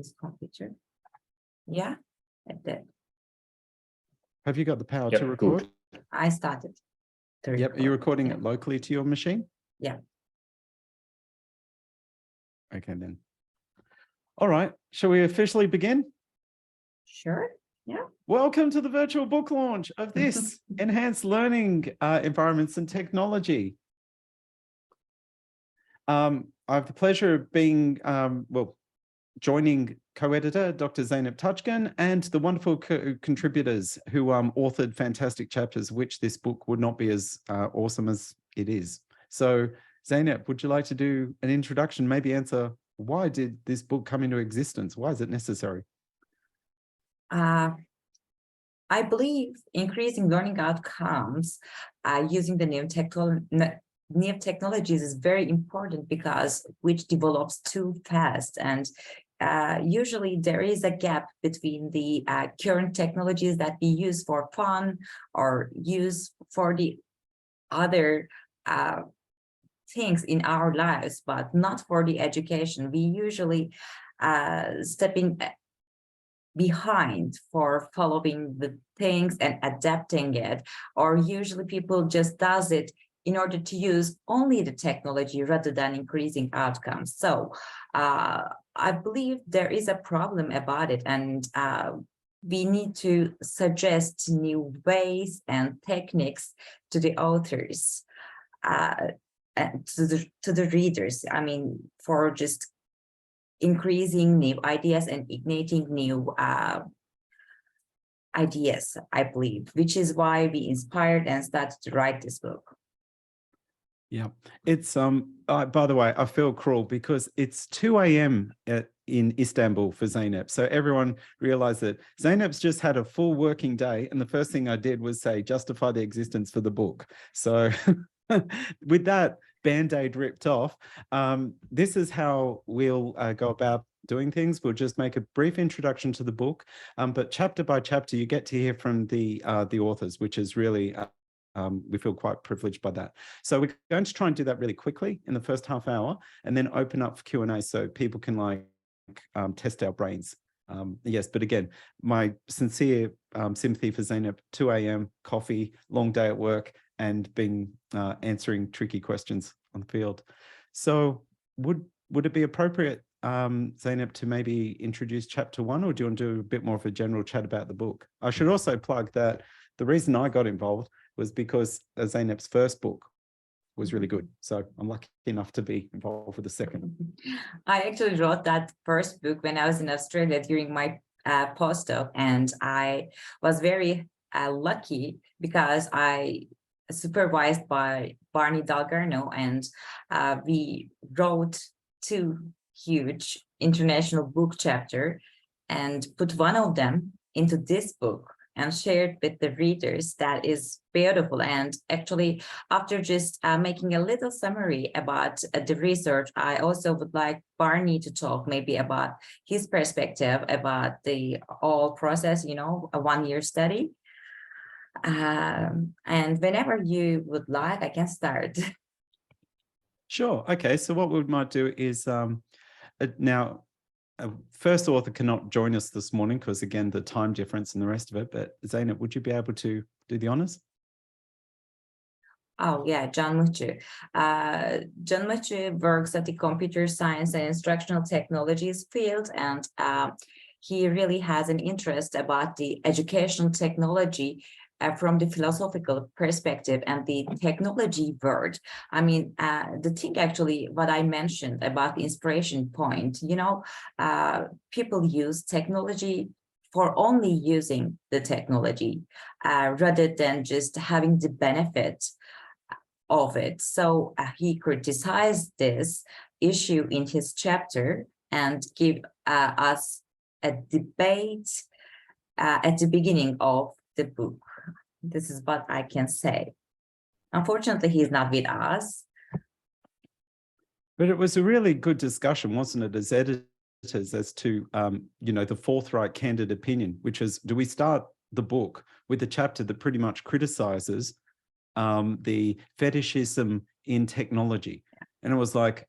this computer. Yeah, I did. Have you got the power Yep, to record? good. I started. Yep. Are you recording Yeah. it locally to your machine? Yeah. Okay, then. All right. Shall we officially begin? Sure. Yeah. Welcome to the virtual book launch of this enhanced learning environments and technology. I have the pleasure of being, joining co-editor Dr. Zeynep Touchgan and the wonderful contributors who authored fantastic chapters, which this book would not be as awesome as it is. So Zeynep, would you like to do an introduction, maybe answer why did this book come into existence? Why is it necessary? I believe increasing learning outcomes using the new technologies is very important because which develops too fast, and usually there is a gap between the current technologies that we use for fun or use for the other things in our lives, but not for the education. We usually stepping behind for following the things and adapting it, or usually people just does it in order to use only the technology rather than increasing outcomes. So I believe there is a problem about it, and we need to suggest new ways and techniques to the authors and to the readers. I mean, for just increasing new ideas and igniting new ideas, I believe, which is why we inspired and started to write this book. Yeah, it's by the way, I feel cruel because it's 2 a.m. in Istanbul for Zeynep. So everyone realized that Zeynep's just had a full working day, and the first thing I did was say justify the existence for the book. So with that Band-Aid ripped off, this is how we'll go about doing things. We'll just make a brief introduction to the book, but chapter by chapter, you get to hear from the authors, which is really, we feel quite privileged by that. So we're going to try and do that really quickly in the first half hour, and then open up for Q&A so people can like test our brains. Yes, but again, my sincere sympathy for Zeynep. 2 a.m, coffee, long day at work, and being answering tricky questions on the field. So would it be appropriate, Zeynep, to maybe introduce chapter 1, or do you want to do a bit more of a general chat about the book? I should also plug that the reason I got involved was because Zeynep's first book was really good. So I'm lucky enough to be involved with the second. I actually wrote that first book when I was in Australia during my postdoc, and I was very lucky because I supervised by Barney Dalgarno, and we wrote 2 huge international book chapters and put one of them into this book and shared with the readers. That is beautiful. And actually, after just making a little summary about the research, I also would like Barney to talk maybe about his perspective about the whole process, you know, a 1-year study. And whenever you would like, I can start. Sure. Okay. So what we might do is now, first author cannot join us this morning because, again, the time difference and the rest of it. But Zeynep, would you be able to do the honors? Oh, yeah, Can Mutlu. Can Mutlu works at the computer science and instructional technologies field, and he really has an interest about the educational technology from the philosophical perspective and the technology world. I mean, the thing actually, what I mentioned about the inspiration point, you know, people use technology for only using the technology rather than just having the benefit of it. So he criticized this issue in his chapter and give us a debate at the beginning of the book. This is what I can say. Unfortunately, he's not with us. But it was a really good discussion, wasn't it, as editors, as to, you know, the forthright, candid opinion, which is, do we start the book with a chapter that pretty much criticizes the fetishism in technology? And it was like,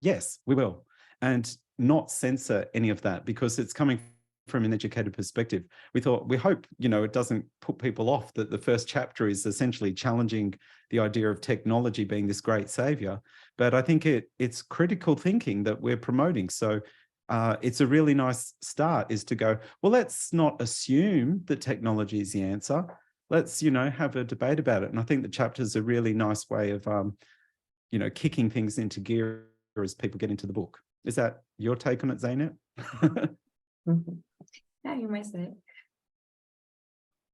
yes, we will. And not censor any of that because it's coming from an educated perspective. We hope, it doesn't put people off that the first chapter is essentially challenging the idea of technology being this great savior. But I think it's critical thinking that we're promoting. So it's a really nice start is to go, well, let's not assume that technology is the answer. Let's, have a debate about it. And I think the chapter is a really nice way of, kicking things into gear as people get into the book. Is that your take on it, Zeynep? Yeah, you might say.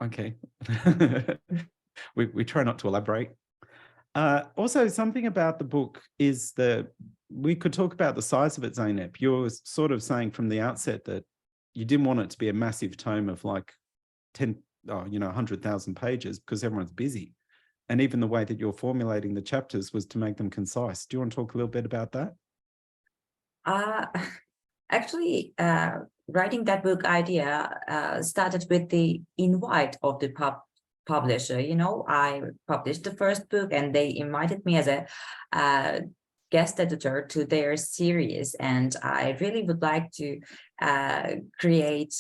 Okay. we try not to elaborate. Also, something about the book is that we could talk about the size of it, Zeynep. You're sort of saying from the outset that you didn't want it to be a massive tome of like 100,000 pages because everyone's busy. And even the way that you're formulating the chapters was to make them concise. Do you want to talk a little bit about that? Actually, writing that book idea started with the invite of the publisher. I published the first book and they invited me as a guest editor to their series. And I really would like to create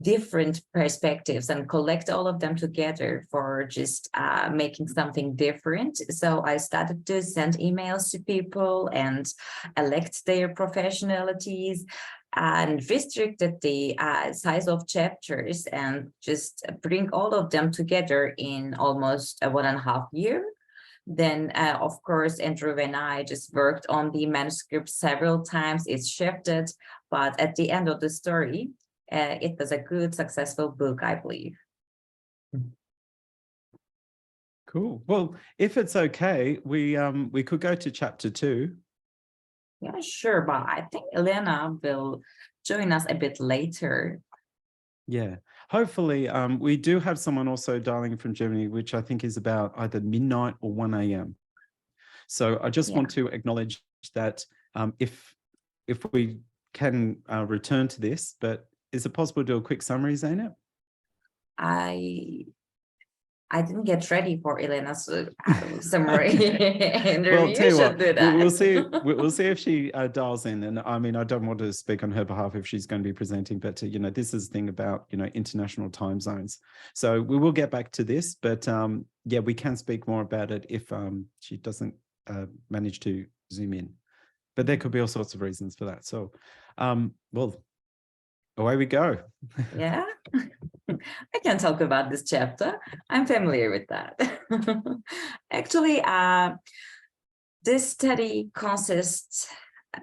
different perspectives and collect all of them together for just making something different. So I started to send emails to people and elect their professionalities and restricted the size of chapters and just bring all of them together in almost 1.5 years. Then, of course, Andrew and I just worked on the manuscript several times. It's shifted, but at the end of the story, it was a good, successful book, I believe. Cool. Well, if it's okay, we could go to chapter 2. Yeah, sure. But I think Elena will join us a bit later. Yeah, hopefully. We do have someone also dialing from Germany, which I think is about either midnight or 1 a.m. So I just want to acknowledge that if we can return to this, but is it possible to do a quick summary, Zeynep? I didn't get ready for Elena's summary. Well, tell you what, do that. we'll see if she dials in. And I mean, I don't want to speak on her behalf if she's going to be presenting, but this is the thing about international time zones. So we will get back to this, but yeah, we can speak more about it if she doesn't manage to zoom in. But there could be all sorts of reasons for that. So, well, away we go. Yeah, I can talk about this chapter. I'm familiar with that. Actually, this study consists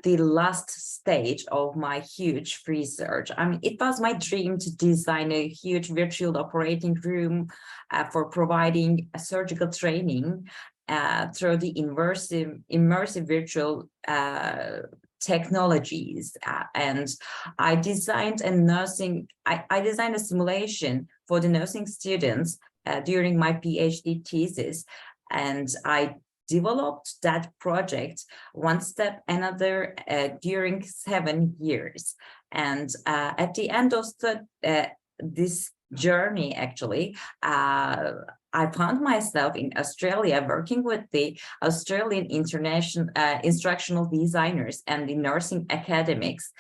the last stage of my huge research. I mean, it was my dream to design a huge virtual operating room for providing a surgical training through the immersive virtual technologies. And I designed I designed a simulation for the nursing students during my PhD thesis. And I developed that project one step another during 7 years. And at the end of this journey, actually, I found myself in Australia working with the Australian international instructional designers and the nursing academics.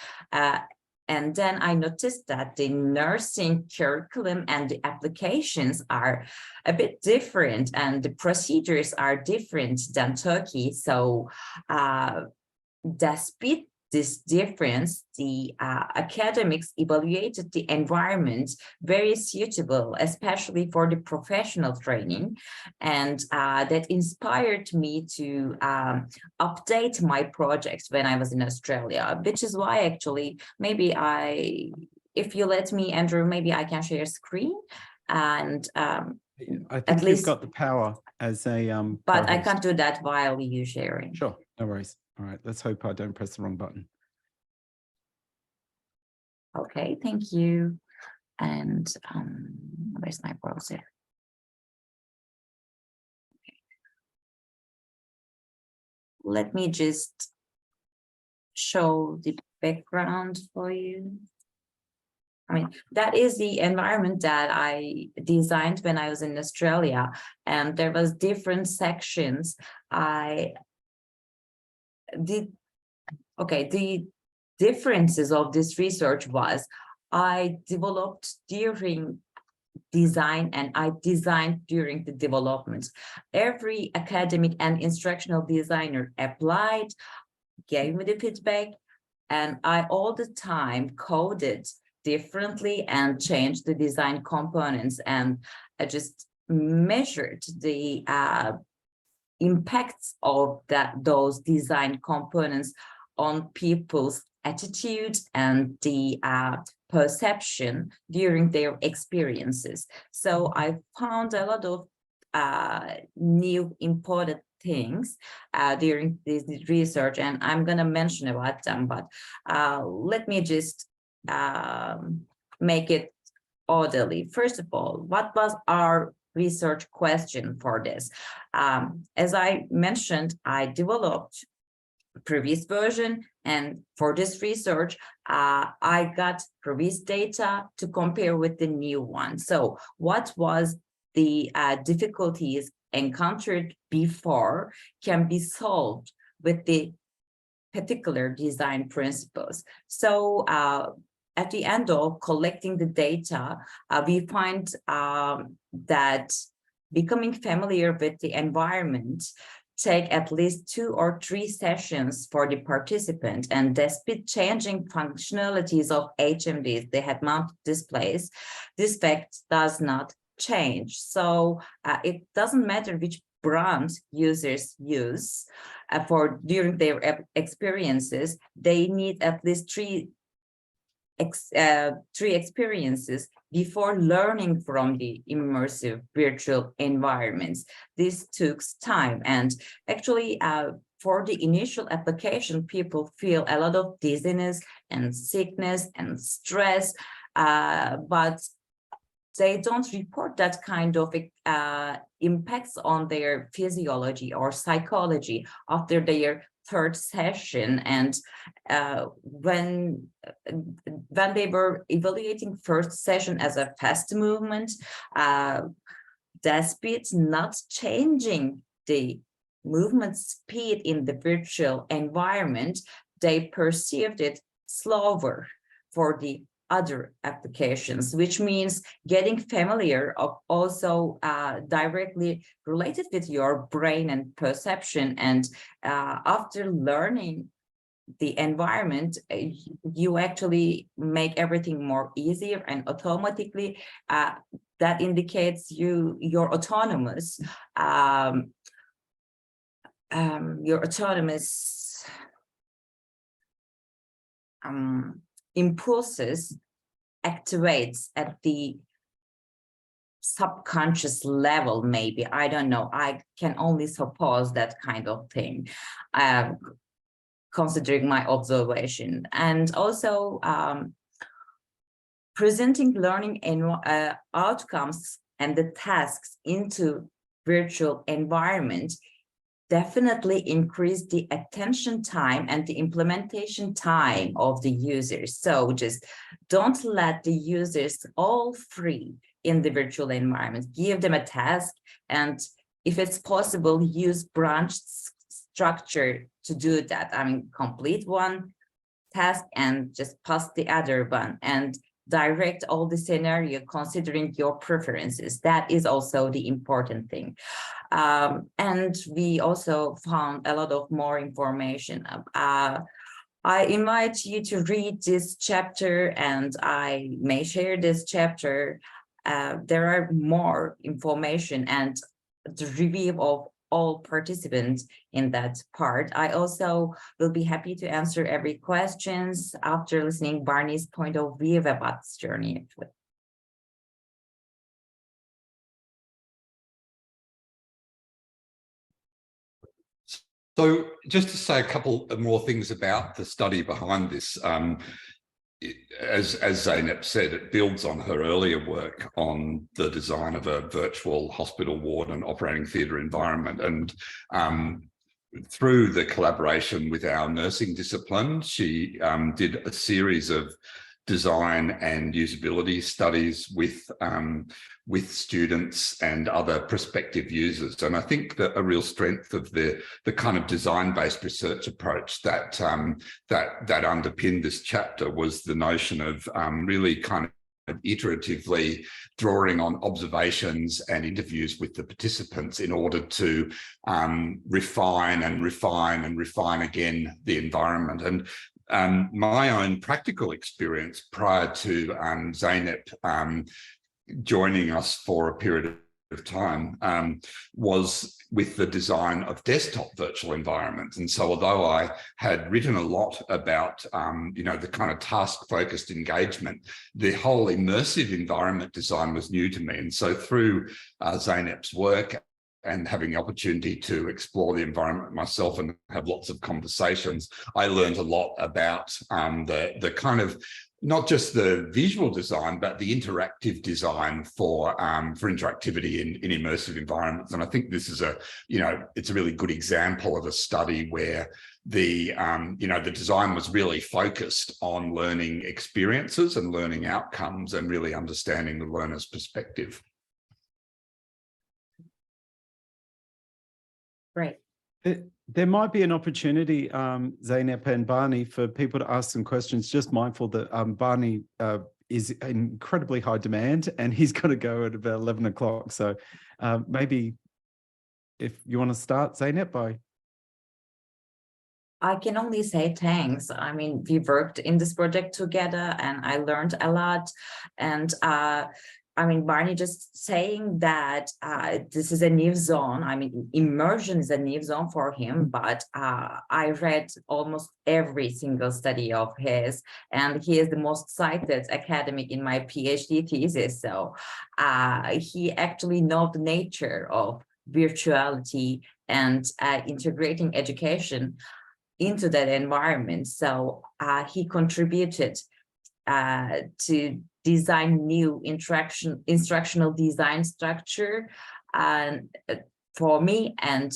And then I noticed that the nursing curriculum and the applications are a bit different and the procedures are different than Turkey. So despite this difference, the academics evaluated the environment very suitable, especially for the professional training. And that inspired me to update my projects when I was in Australia, which is why actually, maybe if you let me, Andrew, maybe I can share screen and I think you've got the power as a but I can't do that while you sharing. Sure, no worries. All right, let's hope I don't press the wrong button. Okay, thank you. And where's my browser? Let me just show the background for you. I mean, that is the environment that I designed when I was in Australia, and there was different sections. The differences of this research was I developed during design and I designed during the development. Every academic and instructional designer applied, gave me the feedback, and I all the time coded differently and changed the design components, and I just measured the impacts of those design components on people's attitude and the perception during their experiences. So I found a lot of new important things during this research, and I'm going to mention about them, but let me just make it orderly. First of all, what was our research question for this? As I mentioned, I developed previous version, and for this research I got previous data to compare with the new one. So what was the difficulties encountered before can be solved with the particular design principles. So at the end of collecting the data, we find that becoming familiar with the environment take at least 2 or 3 sessions for the participant, and despite changing functionalities of HMDs, they had mounted displays, this fact does not change. So it doesn't matter which brand users use for during their experiences, they need at least 3 experiences before learning from the immersive virtual environments. This took time, and actually for the initial application, people feel a lot of dizziness and sickness and stress, but they don't report that kind of impacts on their physiology or psychology after their 3rd session. And when they were evaluating 1st session as a fast movement, despite not changing the movement speed in the virtual environment, they perceived it slower for the other applications, which means getting familiar of also directly related with your brain and perception. And after learning the environment, you actually make everything more easier, and automatically that indicates you're autonomous. Your autonomous impulses activates at the subconscious level, maybe, I don't know, I can only suppose that kind of thing, considering my observation. And also presenting learning outcomes and the tasks into virtual environment definitely increase the attention time and the implementation time of the users. So just don't let the users all free in the virtual environment. Give them a task, and if it's possible, use branch structure to do that. I mean, complete one task and just pass the other one, and direct all the scenario considering your preferences. That is also the important thing. And we also found a lot of more information. I invite you to read this chapter, and I may share this chapter. There are more information and the review of all participants in that part. I also will be happy to answer every questions after listening Barney's point of view about this journey. So just to say a couple of more things about the study behind this, as Zeynep said, it builds on her earlier work on the design of a virtual hospital ward and operating theatre environment. And through the collaboration with our nursing discipline, she did a series of design and usability studies with students and other prospective users. And I think that a real strength of the kind of design-based research approach that that underpinned this chapter was the notion of really kind of iteratively drawing on observations and interviews with the participants in order to refine again the environment. And my own practical experience prior to Zeynep joining us for a period of time was with the design of desktop virtual environments. And so although I had written a lot about you know, the kind of task-focused engagement, the whole immersive environment design was new to me. And so through Zeynep's work and having the opportunity to explore the environment myself and have lots of conversations, I learned a lot about the kind of, not just the visual design, but the interactive design for interactivity in immersive environments. And I think this is a, you know, it's a really good example of a study where the, you know, the design was really focused on learning experiences and learning outcomes and really understanding the learner's perspective. Great. There might be an opportunity, Zeynep and Barney, for people to ask some questions. Just mindful that Barney is in incredibly high demand and he's got to go at about 11 o'clock. So maybe if you want to start, Zeynep, I can only say thanks. I mean, we worked in this project together and I learned a lot. And I mean, Barney just saying that this is a new zone. I mean, immersion is a new zone for him, but I read almost every single study of his, and he is the most cited academic in my PhD thesis. So he actually knows the nature of virtuality and integrating education into that environment. So he contributed to design new instructional design structure for me, and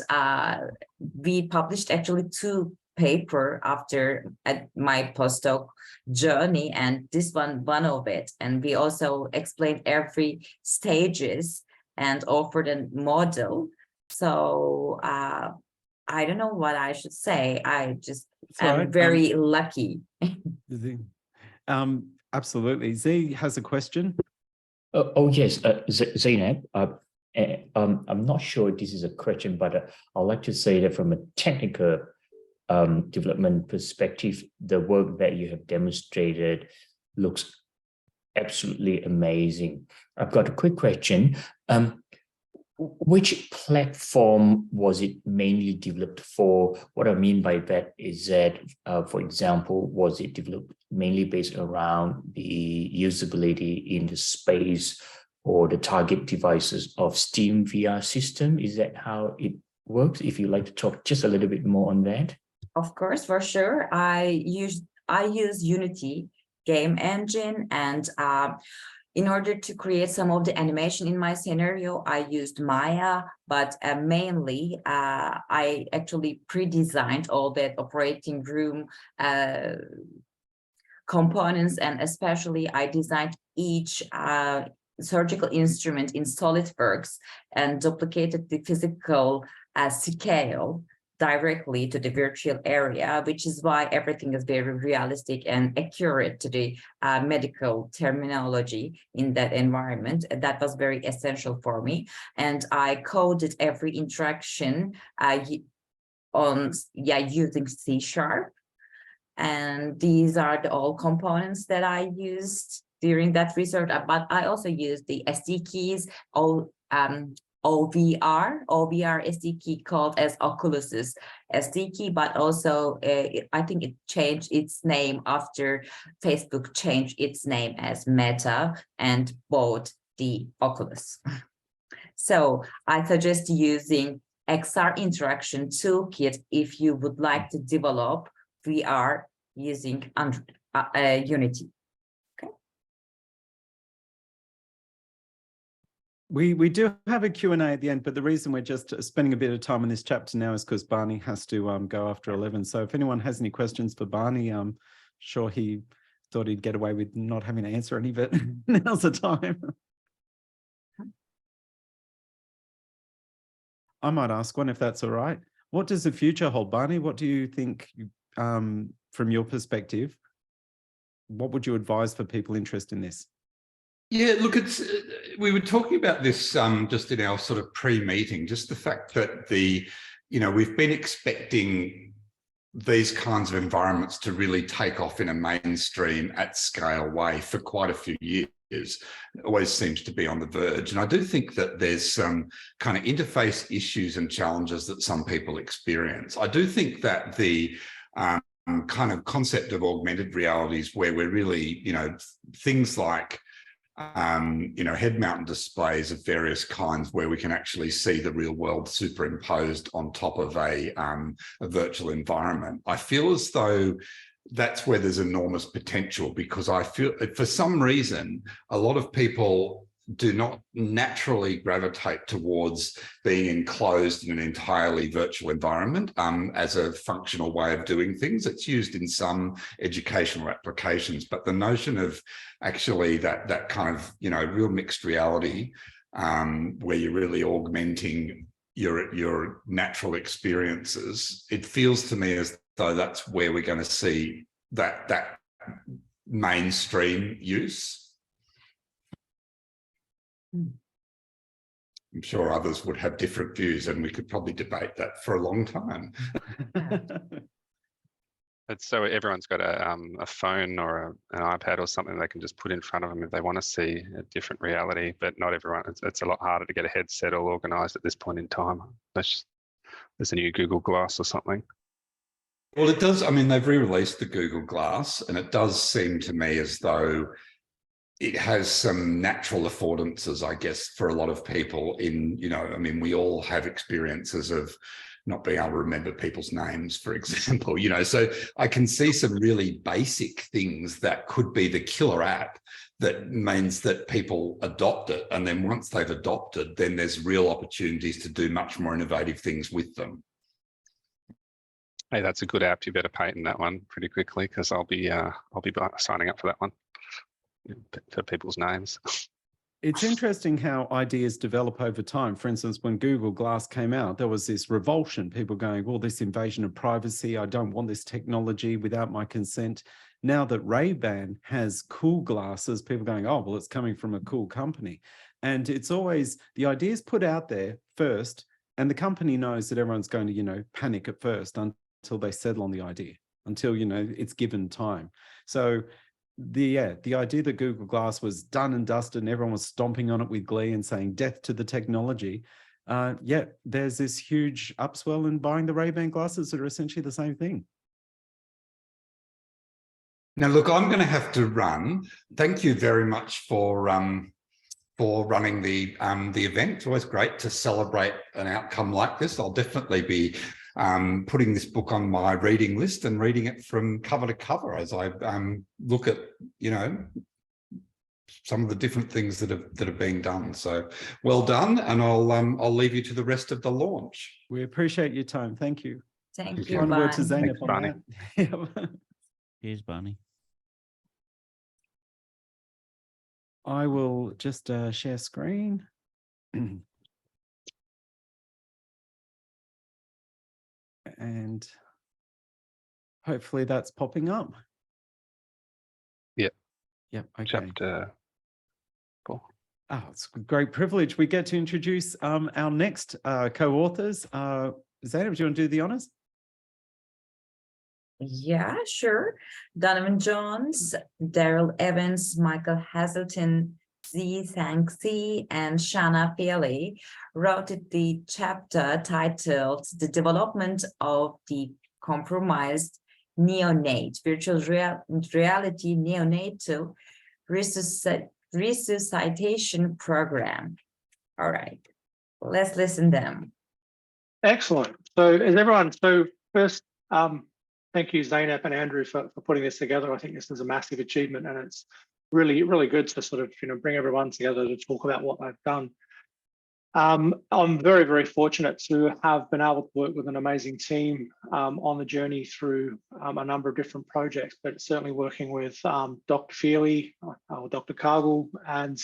we published actually 2 papers after my postdoc journey, and this one of it. And we also explained every stages and offered a model. So I don't know what I should say. I just am very lucky. Absolutely. Z has a question. Oh yes, Zeynep. I'm not sure if this is a question, but I'd like to say that from a technical development perspective, the work that you have demonstrated looks absolutely amazing. I've got a quick question. Which platform was it mainly developed for? What I mean by that is that, for example, was it developed mainly based around the usability in the space or the target devices of Steam VR system? Is that how it works? If you'd like to talk just a little bit more on that. Of course, for sure. I use Unity game engine, and in order to create some of the animation in my scenario, I used Maya, but mainly I actually pre-designed all that operating room components, and especially I designed each surgical instrument in SolidWorks and duplicated the physical scale directly to the virtual area, which is why everything is very realistic and accurate to the medical terminology in that environment. That was very essential for me. And I coded every interaction using C#. And these are the all components that I used during that research. But I also used the SD keys, OVR SD key called as Oculus's SD key, but also I think it changed its name after Facebook changed its name as Meta and bought the Oculus. So I suggest using XR Interaction Toolkit if you would like to develop VR using Unity. We do have a Q&A at the end, but the reason we're just spending a bit of time on this chapter now is because Barney has to go after 11. So if anyone has any questions for Barney, I'm sure he thought he'd get away with not having to answer any, but now's the time. I might ask one if that's all right. What does the future hold, Barney? What do you think, from your perspective, what would you advise for people interested in this? Yeah, look, we were talking about this just in our sort of pre-meeting, just the fact that we've been expecting these kinds of environments to really take off in a mainstream at scale way for quite a few years. It always seems to be on the verge. And I do think that there's some kind of interface issues and challenges that some people experience. I do think that the kind of concept of augmented realities, where we're really, things like head-mounted displays of various kinds where we can actually see the real world superimposed on top of a virtual environment. I feel as though that's where there's enormous potential, because I feel for some reason, a lot of people do not naturally gravitate towards being enclosed in an entirely virtual environment as a functional way of doing things. It's used in some educational applications, but the notion of actually that kind of, real mixed reality where you're really augmenting your natural experiences, it feels to me as though that's where we're going to see that mainstream use. I'm sure others would have different views, and we could probably debate that for a long time. It's so everyone's got a phone or an iPad or something they can just put in front of them if they want to see a different reality, but not everyone. It's a lot harder to get a headset all organized at this point in time. There's a new Google Glass or something. Well, it does. I mean, they've re-released the Google Glass, and it does seem to me as though it has some natural affordances, I guess, for a lot of people in, we all have experiences of not being able to remember people's names, for example, so I can see some really basic things that could be the killer app that means that people adopt it. And then once they've adopted, then there's real opportunities to do much more innovative things with them. Hey, that's a good app. You better patent that one pretty quickly, because I'll be signing up for that one for people's names. It's interesting how ideas develop over time. For instance, when Google Glass came out, there was this revulsion, people going, well, this invasion of privacy, I don't want this technology without my consent. Now that Ray-Ban has cool glasses, people going, oh, well, it's coming from a cool company. And it's always, the idea is put out there first, and the company knows that everyone's going to, panic at first until they settle on the idea, until, it's given time. So the idea that Google Glass was done and dusted and everyone was stomping on it with glee and saying death to the technology, there's this huge upswell in buying the Ray-Ban glasses that are essentially the same thing. Now, look, I'm going to have to run. Thank you very much for running the event. It's always great to celebrate an outcome like this. I'll definitely be putting this book on my reading list and reading it from cover to cover as I look at, some of the different things that are being done. So well done, and I'll leave you to the rest of the launch. We appreciate your time. Thank you. Thank you, Onward to Barney. Zeynep. Thanks, Barney. Cheers, Barney. I will just share screen. And hopefully that's popping up. Yep. Yep. Okay. Chapter 4. Oh, it's a great privilege. We get to introduce our next co-authors. Zeynep, do you want to do the honors? Yeah, sure. Donovan Jones, Daryl Evans, Michael Hazelton, Zhi Sang-Si, and Shanna Feely wrote the chapter titled The Development of the Compromised Neonate, Virtual Reality Neonatal Resuscitation Program. All right, let's listen to them. Excellent. So first, thank you, Zeynep and Andrew, for putting this together. I think this is a massive achievement, and it's really, really good to sort of, bring everyone together to talk about what they've done. I'm very, very fortunate to have been able to work with an amazing team on the journey through a number of different projects, but certainly working with Dr. Feely, Dr. Cargill, and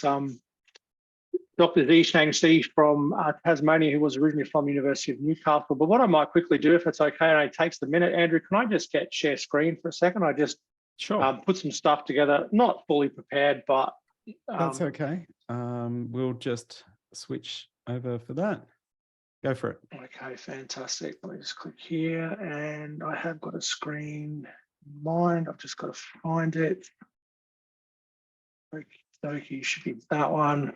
Dr. Zishang Si from Tasmania, who was originally from the University of Newcastle. But what I might quickly do, if it's okay, and it takes a minute, Andrew, can I just get share screen for a second? I just put some stuff together, not fully prepared, but that's okay. We'll just switch over for that. Go for it. Okay, fantastic. Let me just click here, and I have got a screen in mind. I've just got to find it. Okay, should be that one.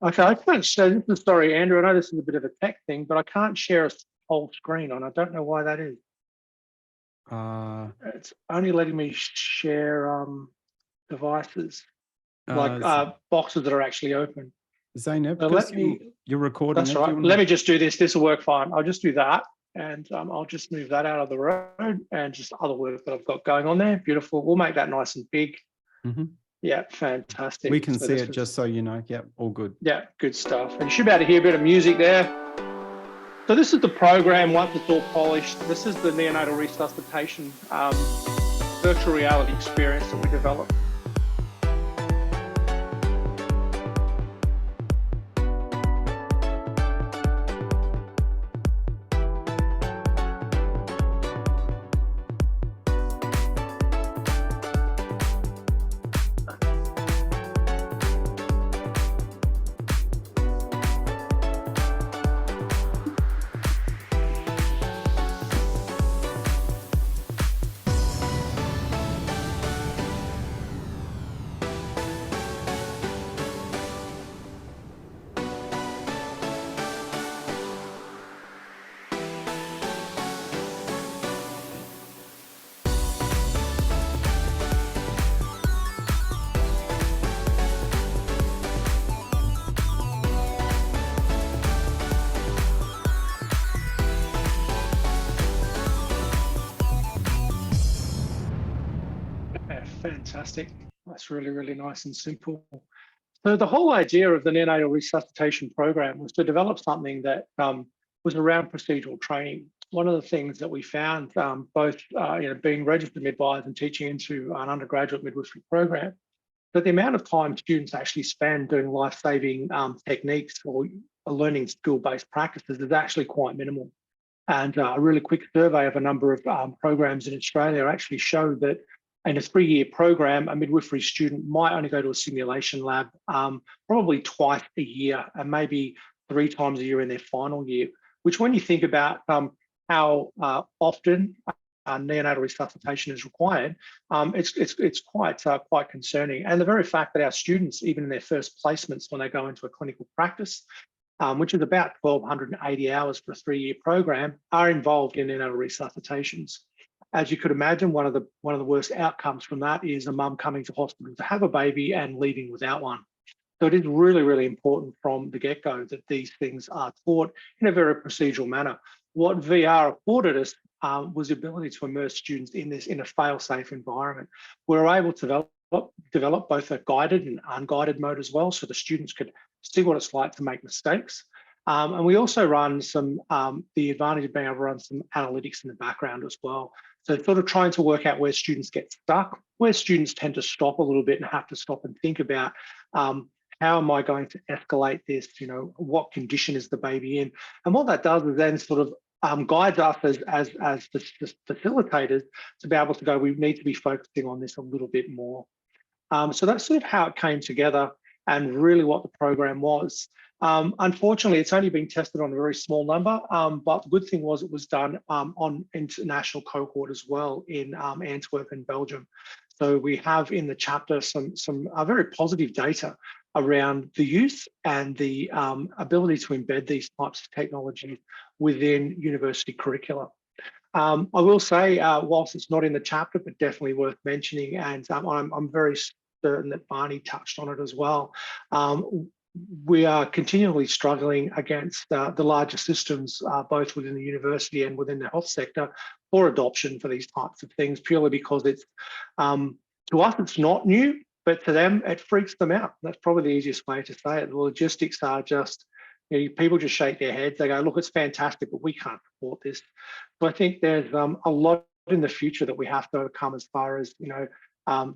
Okay, I can't share. Sorry, Andrew. I know this is a bit of a tech thing, but I can't share a whole screen on. I don't know why that is. It's only letting me share devices, like boxes that are actually open. Zainab, so you're recording. That's right. Let me just do this. This will work fine. I'll just do that, and I'll just move that out of the road and just other work that I've got going on there. Beautiful. We'll make that nice and big. Mm-hmm. Yeah, fantastic. We can see it, just so you know. Yeah, all good. Yeah, good stuff. And you should be able to hear a bit of music there. So this is the program once it's all polished. This is the neonatal resuscitation virtual reality experience that we developed. Fantastic. That's really, really nice and simple. So the whole idea of the neonatal resuscitation program was to develop something that was around procedural training. One of the things that we found, both being registered midwives and teaching into an undergraduate midwifery program, that the amount of time students actually spend doing life-saving techniques or learning skill-based practices is actually quite minimal. And a really quick survey of a number of programs in Australia actually showed that in a 3-year program, a midwifery student might only go to a simulation lab probably twice a year and maybe 3 times a year in their final year, which when you think about how often neonatal resuscitation is required, it's quite concerning. And the very fact that our students, even in their first placements when they go into a clinical practice, which is about 1,280 hours for a 3-year program, are involved in neonatal resuscitations. As you could imagine, one of the worst outcomes from that is a mum coming to hospital to have a baby and leaving without one. So it is really, really important from the get-go that these things are taught in a very procedural manner. What VR afforded us was the ability to immerse students in this in a fail-safe environment. We're able to develop both a guided and unguided mode as well, so the students could see what it's like to make mistakes. And we also run some, the advantage of being able to run some analytics in the background as well. So sort of trying to work out where students get stuck, where students tend to stop a little bit and have to stop and think about how am I going to escalate this? What condition is the baby in? And what that does is then sort of guides us as the facilitators to be able to go, we need to be focusing on this a little bit more. So that's sort of how it came together and really what the program was. Unfortunately, it's only been tested on a very small number, but the good thing was it was done on international cohort as well in Antwerp in Belgium. So we have in the chapter some very positive data around the use and the ability to embed these types of technologies within university curricula. I will say, whilst it's not in the chapter, but definitely worth mentioning, and I'm very certain that Barney touched on it as well. We are continually struggling against the larger systems, both within the university and within the health sector, for adoption for these types of things, purely because it's, to us, it's not new, but to them, it freaks them out. That's probably the easiest way to say it. The logistics are just, People just shake their heads. They go, look, it's fantastic, but we can't support this. So I think there's a lot in the future that we have to overcome as far as,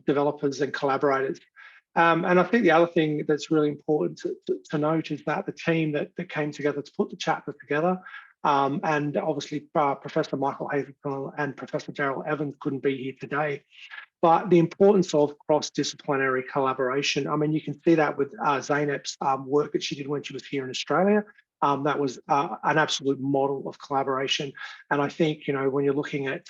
developers and collaborators. And I think the other thing that's really important to note is that the team that came together to put the chapter together, and obviously Professor Michael Hazelton and Professor Daryl Evans couldn't be here today, but the importance of cross-disciplinary collaboration. I mean, you can see that with Zeynep's work that she did when she was here in Australia. That was an absolute model of collaboration. And I think, when you're looking at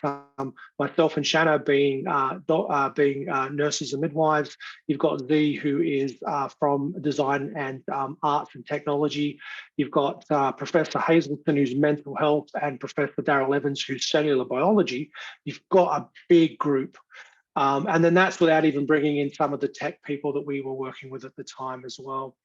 myself and Shanna being nurses and midwives, you've got Z, who is from design and arts and technology. You've got Professor Hazelton, who's mental health, and Professor Daryl Evans, who's cellular biology. You've got a big group. And then that's without even bringing in some of the tech people that we were working with at the time as well.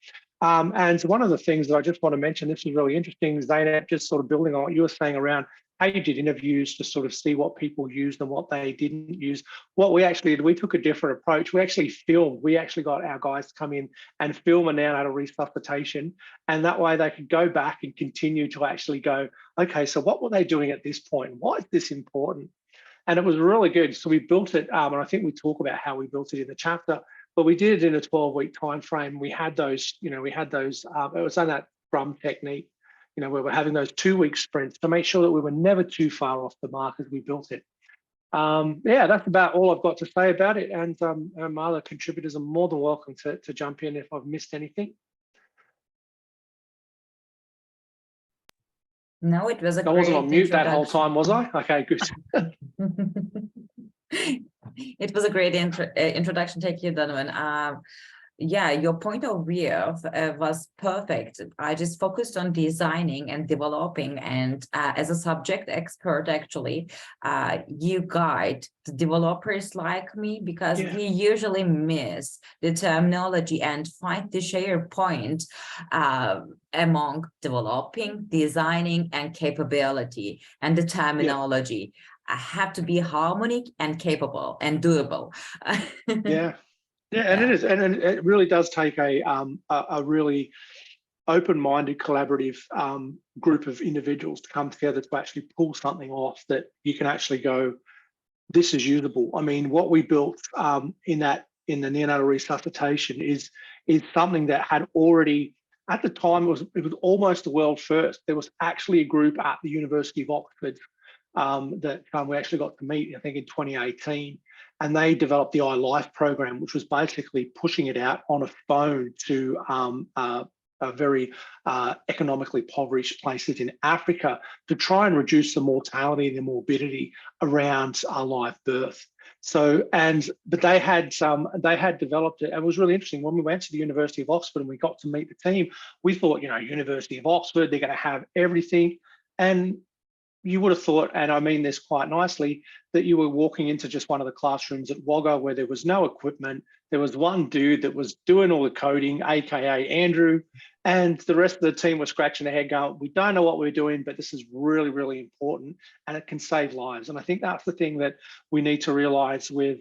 And one of the things that I just want to mention, this is really interesting, Zeynep, just sort of building on what you were saying around how you did interviews to sort of see what people used and what they didn't use. What we actually did, we took a different approach. We actually filmed. We actually got our guys to come in and film a neonatal resuscitation. And that way they could go back and continue to actually go, okay, so what were they doing at this point? Why is this important? And it was really good. So we built it, and I think we talk about how we built it in the chapter, but we did it in a 12-week time frame. We had those, it was on that Scrum technique, where we're having those 2-week sprints to make sure that we were never too far off the mark as we built it. Yeah, that's about all I've got to say about it. And my other contributors are more than welcome to jump in if I've missed anything. No, it was a I wasn't on great mute that whole time, was I? Okay, good. It was a great introduction. Thank you, Donovan. Yeah, your point of view was perfect. I just focused on designing and developing, and as a subject expert, actually, you guide the developers like me, because we usually miss the terminology and find the share point among developing, designing, and capability, and the terminology. I have to be harmonic and capable and doable. Yeah, and it is, and it really does take a really open-minded, collaborative group of individuals to come together to actually pull something off that you can actually go, this is usable. I mean, what we built in the neonatal resuscitation is something that had already, at the time, it was almost a world first. There was actually a group at the University of Oxford that we actually got to meet, I think, in 2018. And they developed the iLife program, which was basically pushing it out on a phone to very economically impoverished places in Africa to try and reduce the mortality and the morbidity around live birth. So, but they had developed it. And it was really interesting. When we went to the University of Oxford and we got to meet the team, we thought, University of Oxford, they're going to have everything. And you would have thought, and I mean this quite nicely, that you were walking into just one of the classrooms at Wagga where there was no equipment. There was one dude that was doing all the coding, AKA Andrew, and the rest of the team was scratching their head going, we don't know what we're doing, but this is really, really important and it can save lives. And I think that's the thing that we need to realize with,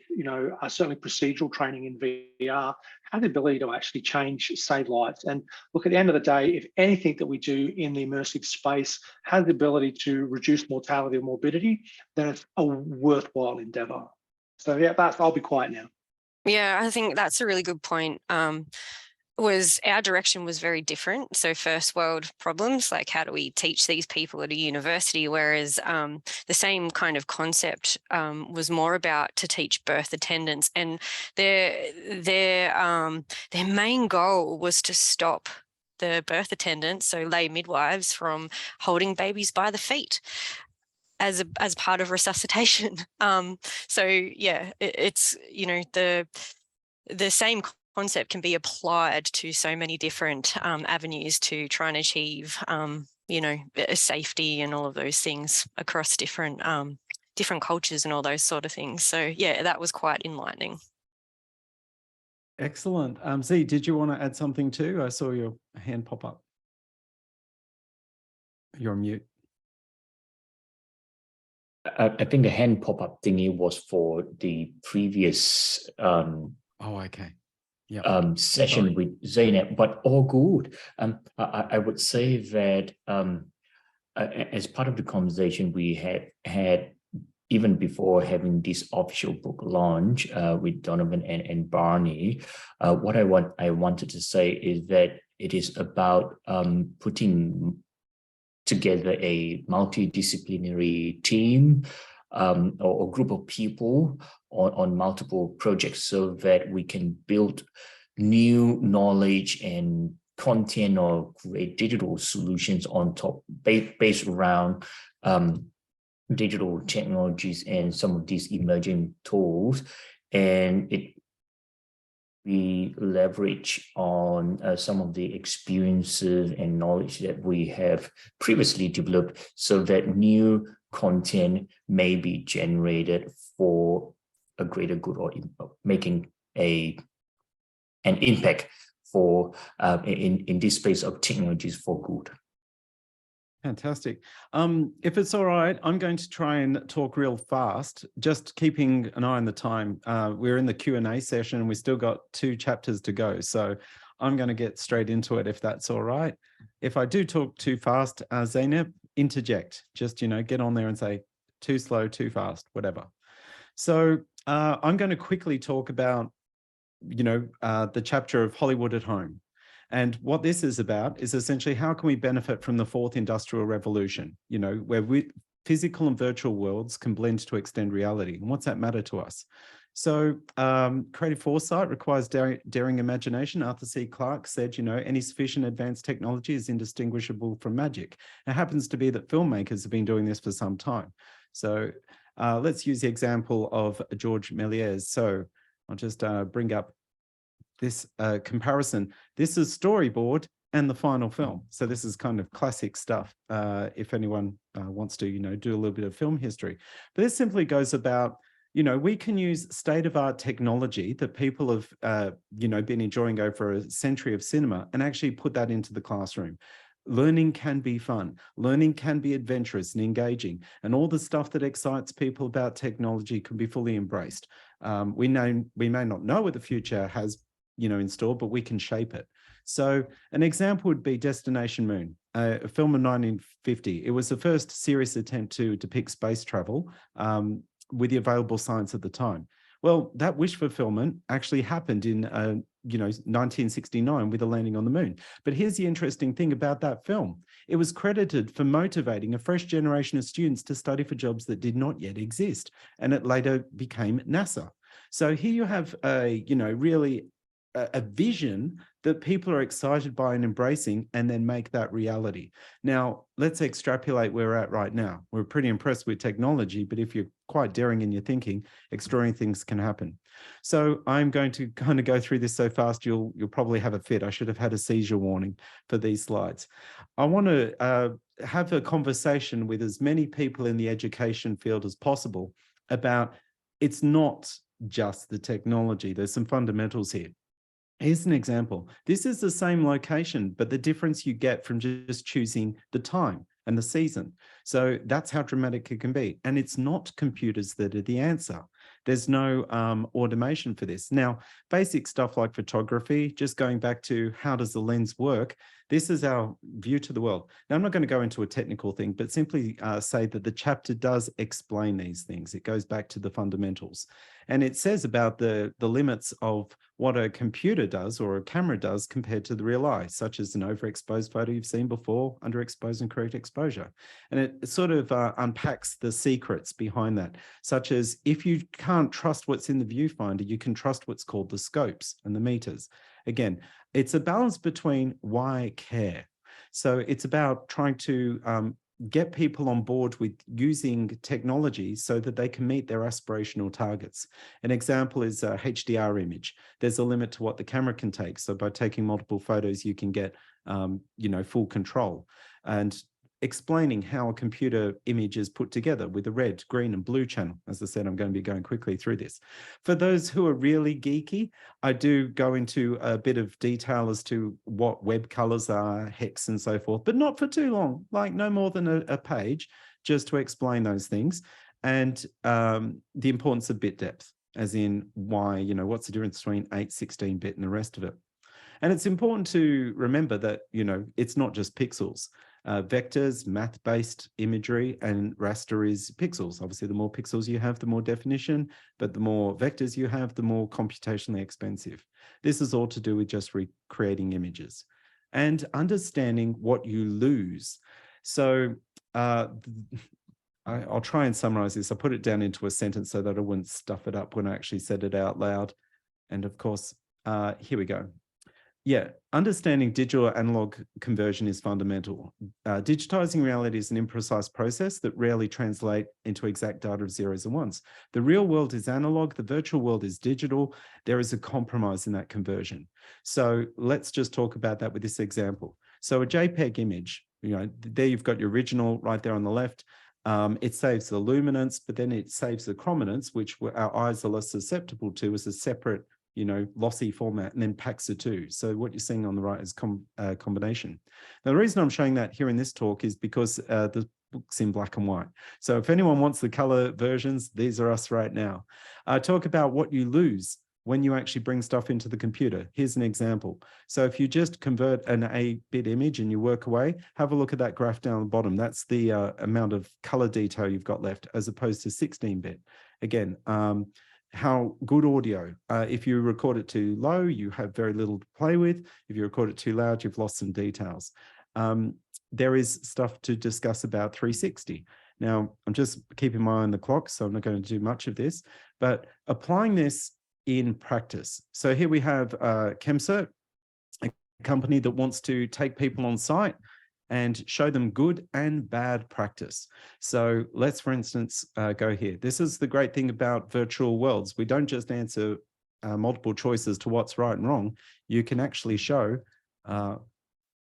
certainly procedural training in VR, have the ability to actually save lives. And look, at the end of the day, if anything that we do in the immersive space has the ability to reduce mortality or morbidity, then it's a worthwhile endeavor. So yeah, I'll be quiet now. Yeah, I think that's a really good point. Our direction was very different. So first world problems, like how do we teach these people at a university? Whereas the same kind of concept was more about to teach birth attendants, and their main goal was to stop the birth attendants, so lay midwives, from holding babies by the feet as part of resuscitation. So yeah, it's the same concept can be applied to so many different avenues to try and achieve safety and all of those things across different cultures and all those sort of things. So yeah, that was quite enlightening. Excellent. Z, did you want to add something too? I saw your hand pop up. You're on mute. I think the hand pop-up thingy was for the previous oh, okay. session with Zeynep, but all good. I would say that as part of the conversation we had even before having this official book launch with Donovan and Barney, what I wanted to say is that it is about putting together a multidisciplinary team or group of people on multiple projects so that we can build new knowledge and content or create digital solutions on top based around digital technologies and some of these emerging tools. And we leverage on some of the experiences and knowledge that we have previously developed so that new content may be generated for a greater good or making an impact for in this space of technologies for good. Fantastic. If it's all right, I'm going to try and talk real fast, just keeping an eye on the time. We're in the Q&A session and we still got 2 chapters to go. So I'm going to get straight into it if that's all right. If I do talk too fast, Zeynep, interject. Just, get on there and say too slow, too fast, whatever. So I'm going to quickly talk about, the chapter of Hollywood at Home. And what this is about is essentially how can we benefit from the 4th industrial revolution, where physical and virtual worlds can blend to extend reality. And what's that matter to us? So creative foresight requires daring imagination. Arthur C. Clarke said, any sufficient advanced technology is indistinguishable from magic. It happens to be that filmmakers have been doing this for some time. So let's use the example of George Méliès. So I'll just bring up this comparison. This is storyboard and the final film. So this is kind of classic stuff if anyone wants to, do a little bit of film history. But this simply goes about, we can use state-of-art technology that people have, been enjoying over a century of cinema and actually put that into the classroom. Learning can be fun. Learning can be adventurous and engaging. And all the stuff that excites people about technology can be fully embraced. We may not know what the future has in store, but we can shape it. So an example would be Destination Moon, a film of 1950. It was the first serious attempt to depict space travel with the available science at the time. Well, that wish fulfillment actually happened in 1969 with a landing on the moon. But here's the interesting thing about that film. It was credited for motivating a fresh generation of students to study for jobs that did not yet exist. And it later became NASA. So here you have really a vision that people are excited by and embracing, and then make that reality. Now, let's extrapolate where we're at right now. We're pretty impressed with technology, but if you're quite daring in your thinking, extraordinary things can happen. So I'm going to kind of go through this so fast, you'll probably have a fit. I should have had a seizure warning for these slides. I want to have a conversation with as many people in the education field as possible about it's not just the technology. There's some fundamentals here. Here's an example. This is the same location, but the difference you get from just choosing the time and the season. So that's how dramatic it can be. And it's not computers that are the answer. There's no automation for this. Now, basic stuff like photography, just going back to how does the lens work, this is our view to the world. Now, I'm not going to go into a technical thing, but simply say that the chapter does explain these things. It goes back to the fundamentals. And it says about the limits of what a computer does or a camera does compared to the real eye, such as an overexposed photo you've seen before, underexposed and correct exposure. And it sort of unpacks the secrets behind that, such as if you can't trust what's in the viewfinder, you can trust what's called the scopes and the meters. Again, it's a balance between why care. So it's about trying to get people on board with using technology so that they can meet their aspirational targets. An example is a HDR image. There's a limit to what the camera can take. So by taking multiple photos, you can get, full control. And explaining how a computer image is put together with a red, green, and blue channel. As I said, I'm going to be going quickly through this. For those who are really geeky, I do go into a bit of detail as to what web colors are, hex, and so forth, but not for too long, like no more than a page, just to explain those things. And the importance of bit depth. as in why, you know, what's the difference between 8, 16-bit and the rest of it. And it's important to remember that, you know, it's not just pixels. Vectors, math-based imagery, and raster is pixels. Obviously, the more pixels you have, the more definition, but the more vectors you have, the more computationally expensive. This is all to do with just recreating images and understanding what you lose. So I'll try and summarize this. I put it down into a sentence so that I wouldn't stuff it up when I actually said it out loud. And of course, here we go. Yeah, understanding digital analog conversion is fundamental. Digitizing reality is an imprecise process that rarely translates into exact data of zeros and ones. The real world is analog, the virtual world is digital. There is a compromise in that conversion. So let's just talk about that with this example. So a JPEG image, you know, there you've got your original right there on the left. It saves the luminance, but then it saves the chrominance, which our eyes are less susceptible to, as a separate, you know, lossy format, and then packs the two. So what you're seeing on the right is combination. Now, the reason I'm showing that here in this talk is because the book's in black and white. So if anyone wants the color versions, these are us right now. Talk about what you lose when you actually bring stuff into the computer. Here's an example. So if you just convert an 8-bit image and you work away, have a look at that graph down the bottom. That's the amount of color detail you've got left, as opposed to 16-bit. Again, how good audio. If you record it too low, you have very little to play with. If you record it too loud, you've lost some details. There is stuff to discuss about 360. Now, I'm just keeping my eye on the clock, so I'm not going to do much of this, but applying this in practice. So here we have ChemCert, a company that wants to take people on site and show them good and bad practice. So let's, for instance, go here. This is the great thing about virtual worlds. We don't just answer multiple choices to what's right and wrong. You can actually show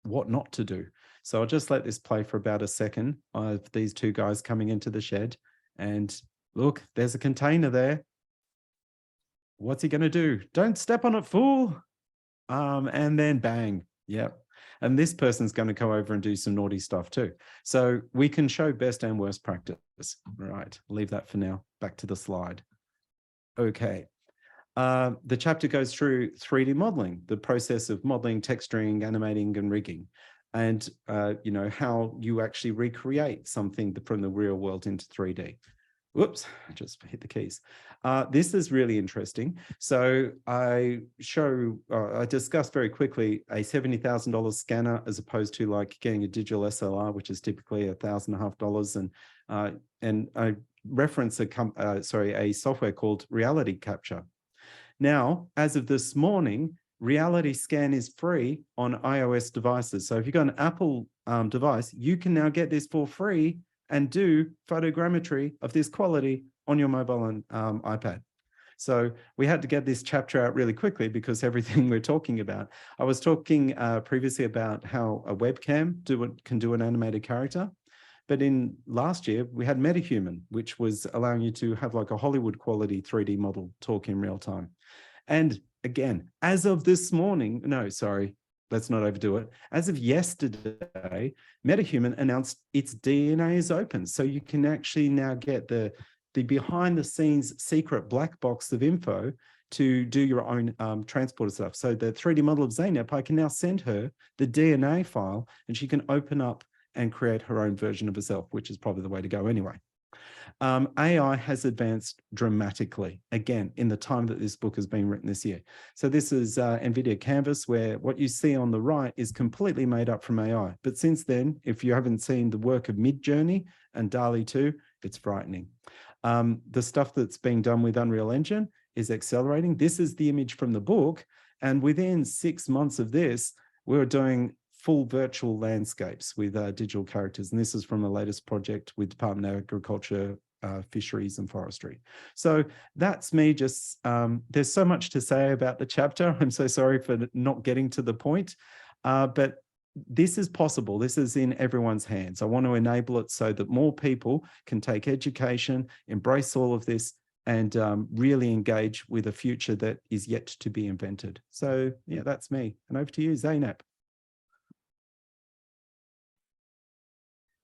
what not to do. So I'll just let this play for about a second of these two guys coming into the shed. And look, there's a container there. What's he going to do? Don't step on it, fool. And then bang. Yep. And this person's going to go over and do some naughty stuff too. So we can show best and worst practice. Right, leave that for now. Back to the slide. Okay. The chapter goes through 3D modeling, the process of modeling, texturing, animating, and rigging. And, you know, how you actually recreate something from the real world into 3D. Whoops, I just hit the keys. This is really interesting. So I discussed very quickly a $70,000 scanner as opposed to like getting a digital SLR, which is typically $1,500. And I reference a software called Reality Capture. Now, as of this morning, Reality Scan is free on iOS devices. So if you've got an Apple device, you can now get this for free and do photogrammetry of this quality on your mobile and iPad. So we had to get this chapter out really quickly because everything we're talking about. I was talking previously about how a webcam can do an animated character. But in last year, we had MetaHuman, which was allowing you to have like a Hollywood quality 3D model talk in real time. And again, as of this morning, no, sorry, let's not overdo it. As of yesterday, MetaHuman announced its DNA is open. So you can actually now get the behind the scenes secret black box of info to do your own transporter stuff. So the 3D model of Zeynep, I can now send her the DNA file and she can open up and create her own version of herself, which is probably the way to go anyway. AI has advanced dramatically, again, in the time that this book has been written this year. So this is NVIDIA Canvas, where what you see on the right is completely made up from AI. But since then, if you haven't seen the work of Midjourney and DALL-E 2, it's frightening. The stuff that's being done with Unreal Engine is accelerating. This is the image from the book. And within 6 months of this, we were doing full virtual landscapes with digital characters. And this is from the latest project with Department of Agriculture, Fisheries and Forestry. So that's me just, there's so much to say about the chapter. I'm so sorry for not getting to the point, but this is possible. This is in everyone's hands. I want to enable it so that more people can take education, embrace all of this, and really engage with a future that is yet to be invented. So yeah, that's me. And over to you, Zeynep.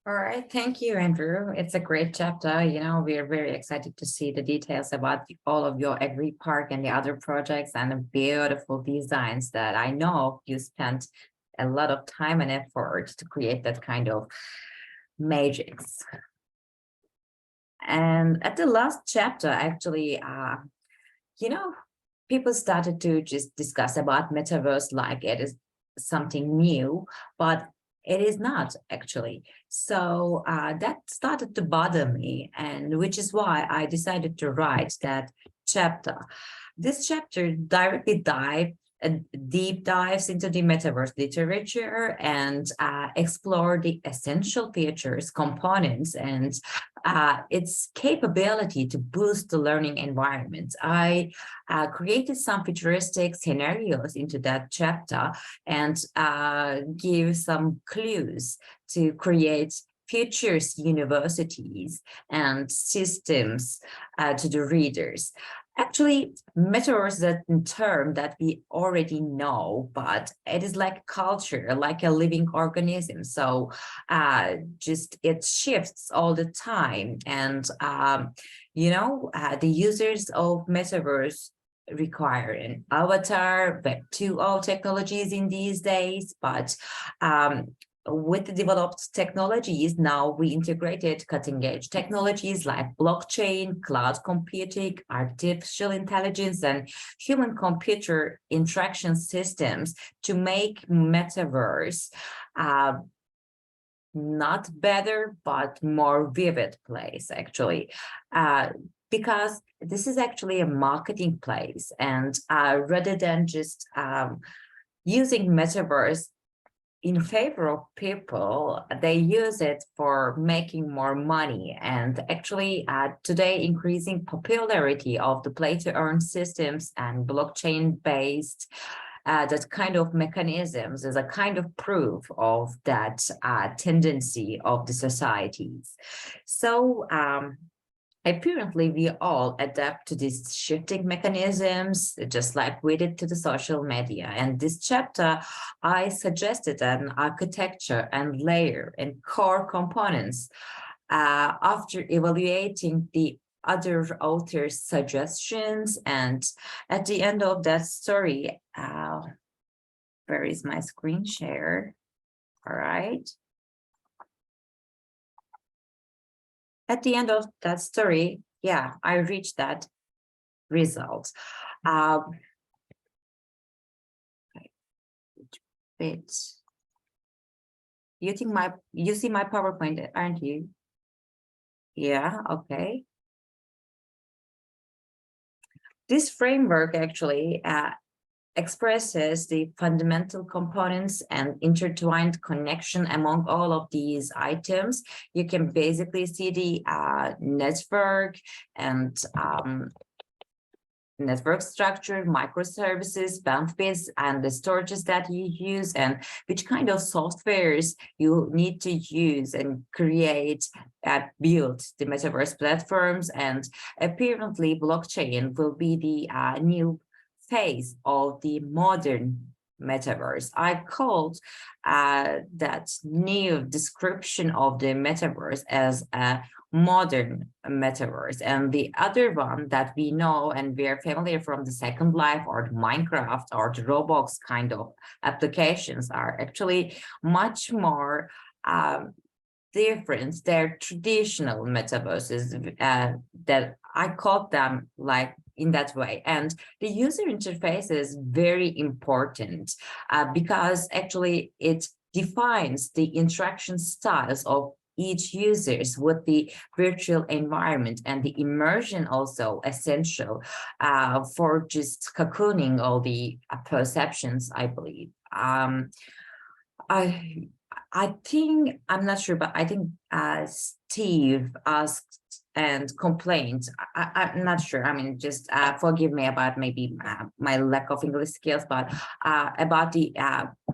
All right, thank you, Andrew. It's a great chapter. You know, we are very excited to see the details about all of your Agri Park and the other projects and the beautiful designs that I know you spent a lot of time and effort to create that kind of magics. And at the last chapter, actually, you know, people started to just discuss about metaverse like it is something new, but it is not actually. So that started to bother me, and which is why I decided to write that chapter. This chapter directly deep dives into the metaverse literature and explore the essential features, components, and its capability to boost the learning environment. I created some futuristic scenarios into that chapter and give some clues to create futures universities and systems to the readers. Actually, metaverse is a term that we already know, but it is like culture, like a living organism. So just it shifts all the time. And, you know, the users of metaverse require an avatar, Web 2.0 technologies in these days, but with the developed technologies, now we integrated cutting-edge technologies like blockchain, cloud computing, artificial intelligence, and human-computer interaction systems to make metaverse not better, but more vivid place, actually. Because this is actually a marketing place, and rather than just using metaverse in favor of people, they use it for making more money. And actually today, increasing popularity of the play to earn systems and blockchain based that kind of mechanisms is a kind of proof of that tendency of the societies. So apparently, we all adapt to these shifting mechanisms, just like we did to the social media. And this chapter, I suggested an architecture and layer and core components after evaluating the other authors' suggestions. And at the end of that story, where is my screen share? All right. At the end of that story, yeah, I reached that result. You see my PowerPoint, aren't you? Yeah, okay. This framework actually expresses the fundamental components and intertwined connection among all of these items. You can basically see the network and network structure, microservices, bandwidths, and the storages that you use, and which kind of softwares you need to use and create, build the metaverse platforms. And apparently blockchain will be the new phase of the modern metaverse. I called that new description of the metaverse as a modern metaverse. And the other one that we know and we are familiar from the Second Life or the Minecraft or the Roblox kind of applications are actually much more different. They're traditional metaverses that I called them like in that way. And the user interface is very important because actually it defines the interaction styles of each users with the virtual environment, and the immersion also essential for just cocooning all the perceptions, I believe. I think, I'm not sure, but I think Steve asked and complained. I'm not sure. I mean, just forgive me about maybe my lack of English skills, but about the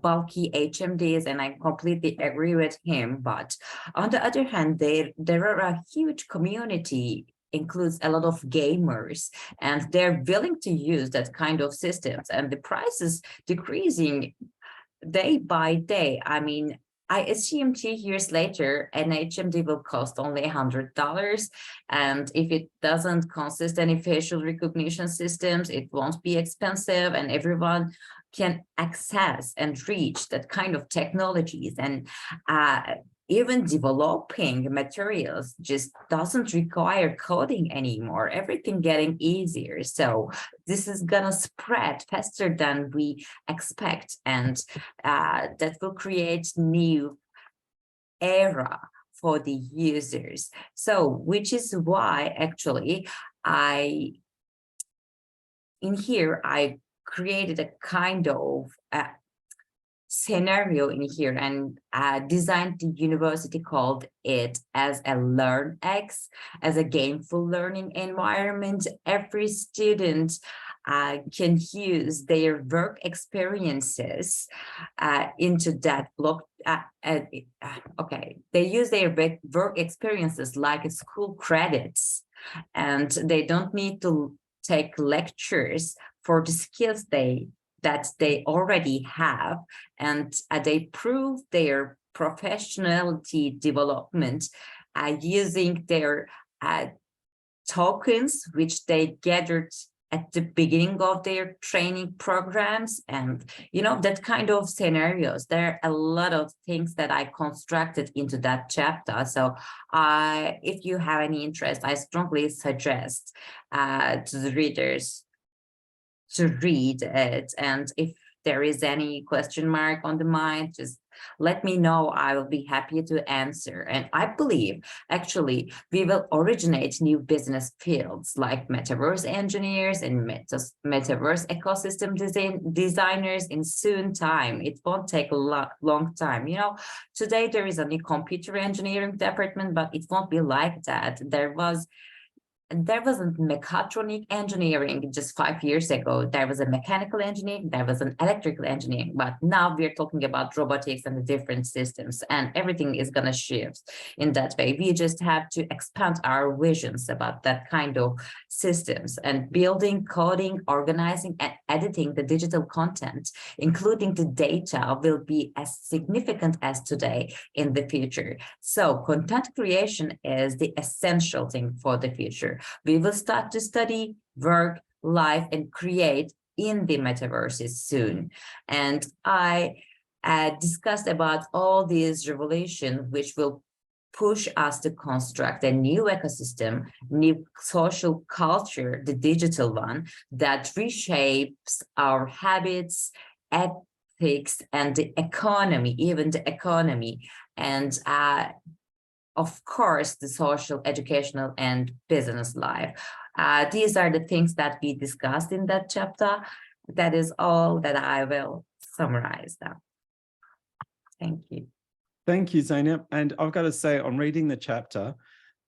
bulky HMDs, and I completely agree with him. But on the other hand, there are a huge community, includes a lot of gamers, and they're willing to use that kind of systems, and the price is decreasing day by day. I mean, I assume 2 years later, an HMD will cost only $100. And if it doesn't consist any facial recognition systems, it won't be expensive, and everyone can access and reach that kind of technologies. And even developing materials just doesn't require coding anymore. Everything getting easier. So this is gonna spread faster than we expect, and that will create new era for the users. So which is why actually in here I created a kind of scenario in here and designed the university called it as a LearnX, as a gameful learning environment. Every student can use their work experiences into that block. Okay, they use their work experiences like school credits, and they don't need to take lectures for the skills that they already have, and they prove their professionality development using their tokens, which they gathered at the beginning of their training programs. And that kind of scenarios, there are a lot of things that I constructed into that chapter. So if you have any interest, I strongly suggest to the readers to read it. And if there is any question mark on the mind, just let me know. I will be happy to answer. And I believe actually we will originate new business fields like metaverse engineers and metaverse ecosystem designers in soon time. It won't take a long time. Today there is a new computer engineering department, but it won't be like that. There wasn't mechatronic engineering just 5 years ago. There was a mechanical engineering, there was an electrical engineering, but now we're talking about robotics and the different systems, and everything is going to shift in that way. We just have to expand our visions about that kind of systems, and building, coding, organizing, and editing the digital content, including the data, will be as significant as today in the future. So content creation is the essential thing for the future. We will start to study, work, live, and create in the metaverses soon. And I discussed about all these revolutions which will push us to construct a new ecosystem, new social culture, the digital one, that reshapes our habits, ethics, and the economy, even the economy. And of course, the social, educational, and business life. These are the things that we discussed in that chapter. That is all that I will summarize now. Thank you. Thank you, Zeynep. And I've got to say, on reading the chapter,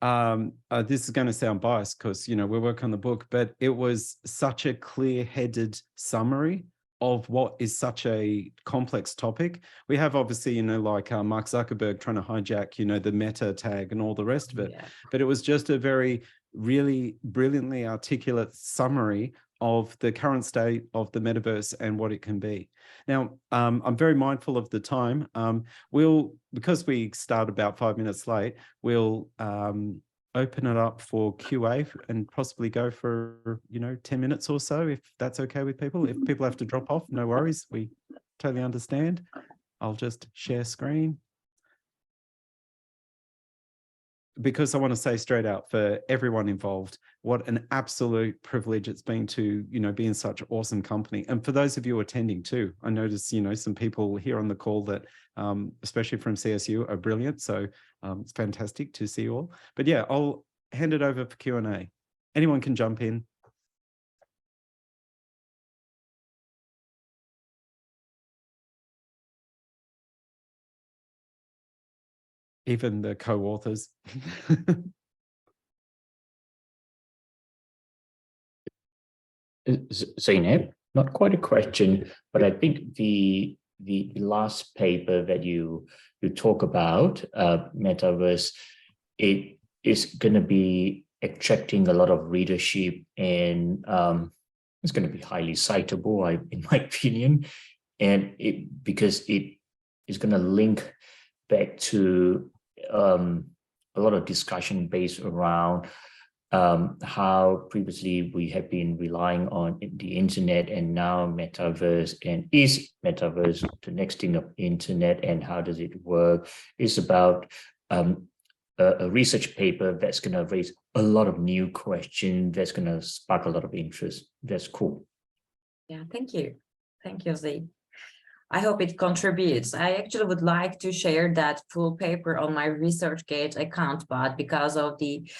this is going to sound biased because, we work on the book, but it was such a clear-headed summary of what is such a complex topic. We have obviously, like Mark Zuckerberg trying to hijack, the meta tag and all the rest of it. Yeah. But it was just a really brilliantly articulate summary of the current state of the metaverse and what it can be. Now, I'm very mindful of the time. Because we start about 5 minutes late, we'll open it up for QA and possibly go for 10 minutes or so, if that's okay with people. If people have to drop off, no worries, we totally understand. I'll just share screen, because I want to say straight out, for everyone involved, what an absolute privilege it's been to be in such awesome company. And for those of you attending too, I noticed some people here on the call that especially from CSU are brilliant, so it's fantastic to see you all. But yeah, I'll hand it over for Q&A. Anyone can jump in. Even the co-authors. Zeynep, not quite a question, but I think the last paper that you talk about, metaverse, it is going to be attracting a lot of readership, and it's going to be highly citable, in my opinion, and because it is going to link back to a lot of discussion based around how previously we have been relying on the internet, and now metaverse, and is metaverse the next thing of internet, and how does it work? It's about a research paper that's going to raise a lot of new questions, that's going to spark a lot of interest. That's cool. Yeah, thank you. Thank you, Z. I hope it contributes. I actually would like to share that full paper on my ResearchGate account, but because of the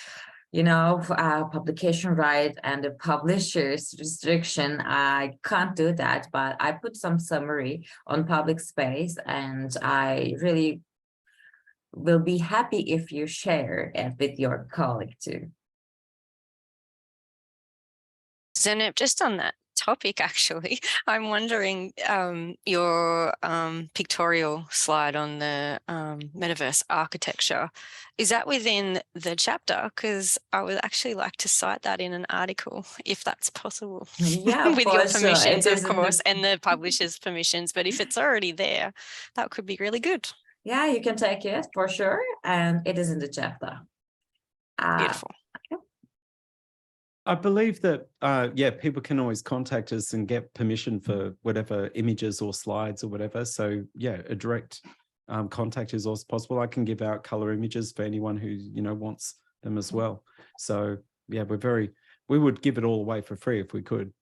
publication right and the publisher's restriction, I can't do that, but I put some summary on public space, and I really will be happy if you share it with your colleague too. Zeynep, just on that topic, actually, I'm wondering your pictorial slide on the metaverse architecture, is that within the chapter? Because I would actually like to cite that in an article, if that's possible. Yeah, with your permissions, sure. of course, and the publisher's permissions. But if it's already there, that could be really good. Yeah, you can take it for sure, and it is in the chapter. Beautiful. I believe that, yeah, people can always contact us and get permission for whatever images or slides or whatever. So yeah, a direct contact is also possible. I can give out color images for anyone who, wants them as well. So yeah, we would give it all away for free if we could.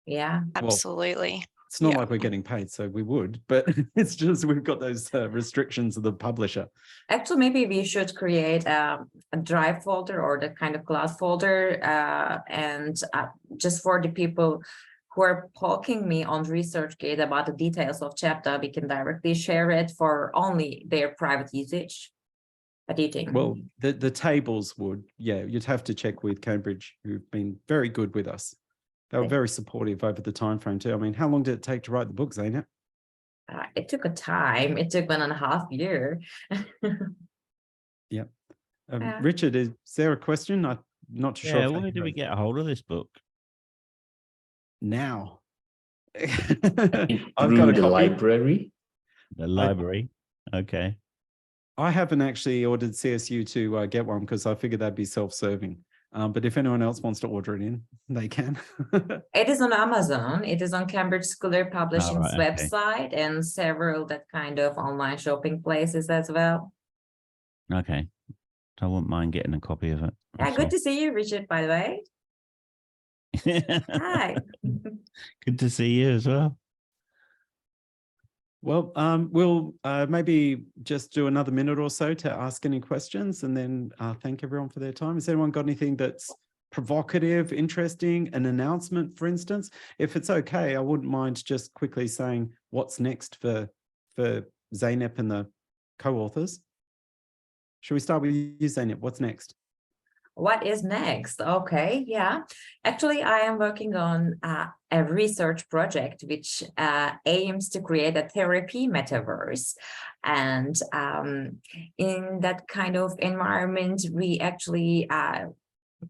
Yeah, absolutely. Well, it's not like we're getting paid, so we would, but it's just we've got those restrictions of the publisher. Actually, maybe we should create a drive folder or that kind of cloud folder, and just for the people who are poking me on ResearchGate about the details of chapter, we can directly share it for only their private usage. Editing. Well, the tables would, yeah, you'd have to check with Cambridge, who've been very good with us. They were very supportive over the time frame too. I mean, how long did it take to write the book, Zeynep? It took a time. It took 1.5 years. Yeah. Richard, is there a question? I'm not too sure. Yeah, where do we get a hold of this book? Now. I've got the library. The library. Okay. I haven't actually ordered CSU to get one because I figured that'd be self-serving. But if anyone else wants to order it in, they can. It is on Amazon. It is on Cambridge Scholar Publishing's right, website and several that kind of online shopping places as well. Okay. I wouldn't mind getting a copy of it. Yeah, good to see you, Richard, by the way. Hi. Good to see you as well. Well, we'll maybe just do another minute or so to ask any questions and then thank everyone for their time. Has anyone got anything that's provocative, interesting, an announcement, for instance? If it's okay, I wouldn't mind just quickly saying what's next for Zeynep and the co-authors. Should we start with you, Zeynep? What's next? What is next? Okay, yeah. Actually, I am working on a research project which aims to create a therapy metaverse. And in that kind of environment, we actually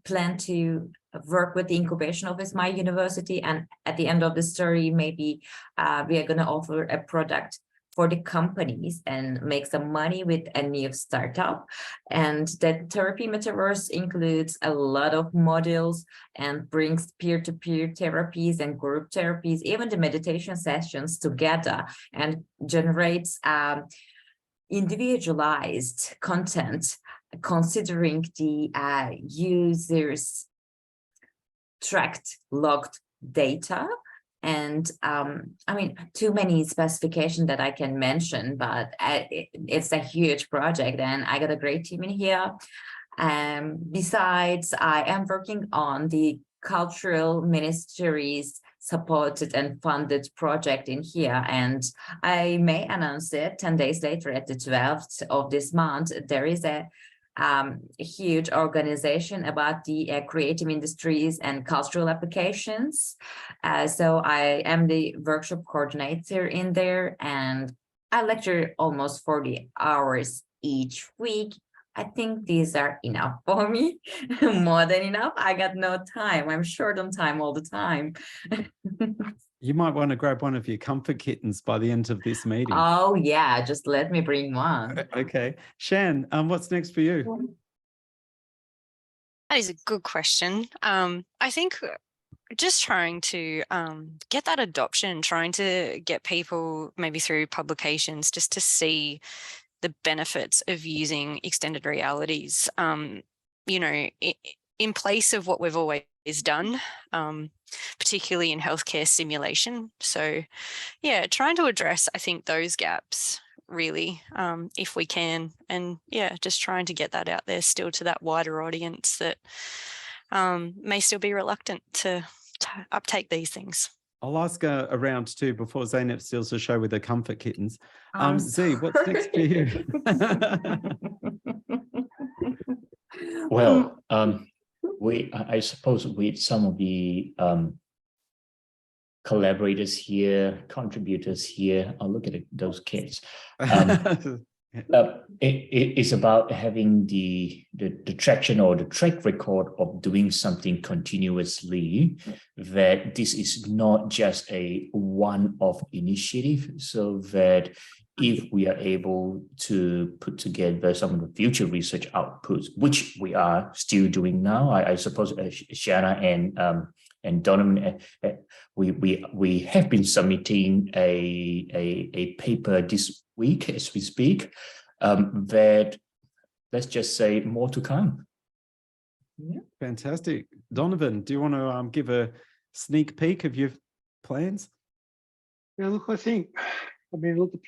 plan to work with the incubation office, my university. And at the end of the story, maybe we are going to offer a product for the companies and make some money with a new startup. And the therapy metaverse includes a lot of modules and brings peer-to-peer therapies and group therapies, even the meditation sessions together, and generates individualized content considering the users' tracked logged data. And I mean, too many specifications that I can mention, but it's a huge project and I got a great team in here. Besides, I am working on the cultural ministries supported and funded project in here, and I may announce it 10 days later at the 12th of this month. There is a huge organization about the creative industries and cultural applications. So I am the workshop coordinator in there, and I lecture almost 40 hours each week I think these are enough for me, more than enough. I got no time. I'm short on time all the time. You might want to grab one of your comfort kittens by the end of this meeting. Oh yeah, just let me bring one. Okay. Shan, what's next for you? That is a good question. I think just trying to get that adoption, trying to get people maybe through publications just to see the benefits of using extended realities, you know, in place of what we've always done, particularly in healthcare simulation. So yeah, trying to address, I think, those gaps really, if we can, and yeah, just trying to get that out there still to that wider audience that may still be reluctant to uptake these things. I'll ask a round two before Zeynep steals the show with the comfort kittens. I'm Z, what's next for you? Well, I suppose with some of the collaborators here, contributors here, I'll look at those kids. It's about having the traction or the track record of doing something continuously, that this is not just a one-off initiative, so that if we are able to put together some of the future research outputs, which we are still doing now, I suppose Shanna and Donovan, we have been submitting a paper this week as we speak, that, let's just say, more to come. Yeah, fantastic. Donovan, do you want to give a sneak peek of your plans? Yeah, look, I mean, look, the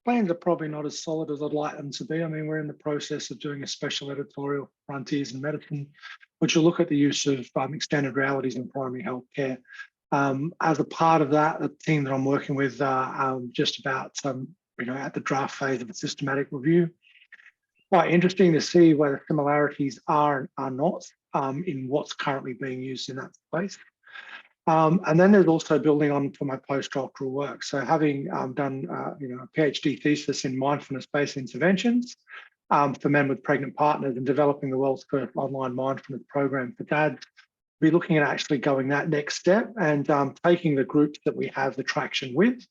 plans are probably not as solid as I'd like them to be. I mean, we're in the process of doing a special editorial, Frontiers in Medicine, which will look at the use of extended realities in primary healthcare. As a part of that, the team that I'm working with just about at the draft phase of a systematic review. Quite interesting to see where the similarities are not in what's currently being used in that space. And then there's also building on for my postdoctoral work. So having done a PhD thesis in mindfulness-based interventions for men with pregnant partners and developing the world's first online mindfulness program for dads, be looking at actually going that next step and taking the groups that we have the traction with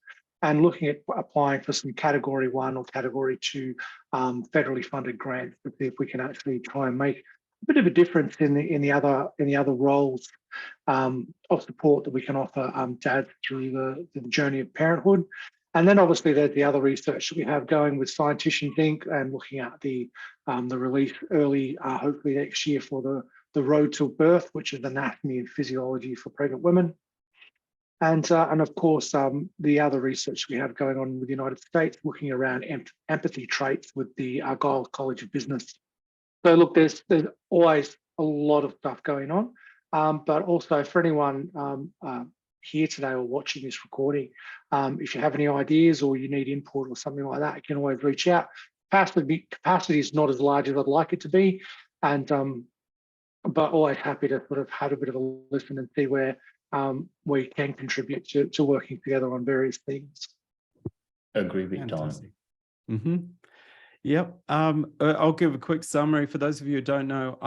and looking at applying for some category 1 or category 2 federally funded grants to see if we can actually try and make a bit of a difference in the other roles of support that we can offer dads through the journey of parenthood. And then obviously there's the other research that we have going with Scienticians Inc. and looking at the release early, hopefully next year, for the Road to Birth, which is anatomy and physiology for pregnant women. And of course, the other research we have going on with the United States, looking around empathy traits with the Argyle College of Business. So look, there's always a lot of stuff going on, but also for anyone here today or watching this recording, if you have any ideas or you need input or something like that, you can always reach out. Capacity is not as large as I'd like it to be, and but always happy to sort of have a bit of a listen and see where we can contribute to working together on various things. Agree with Don. Mm-hmm. Yep. I'll give a quick summary for those of you who don't know.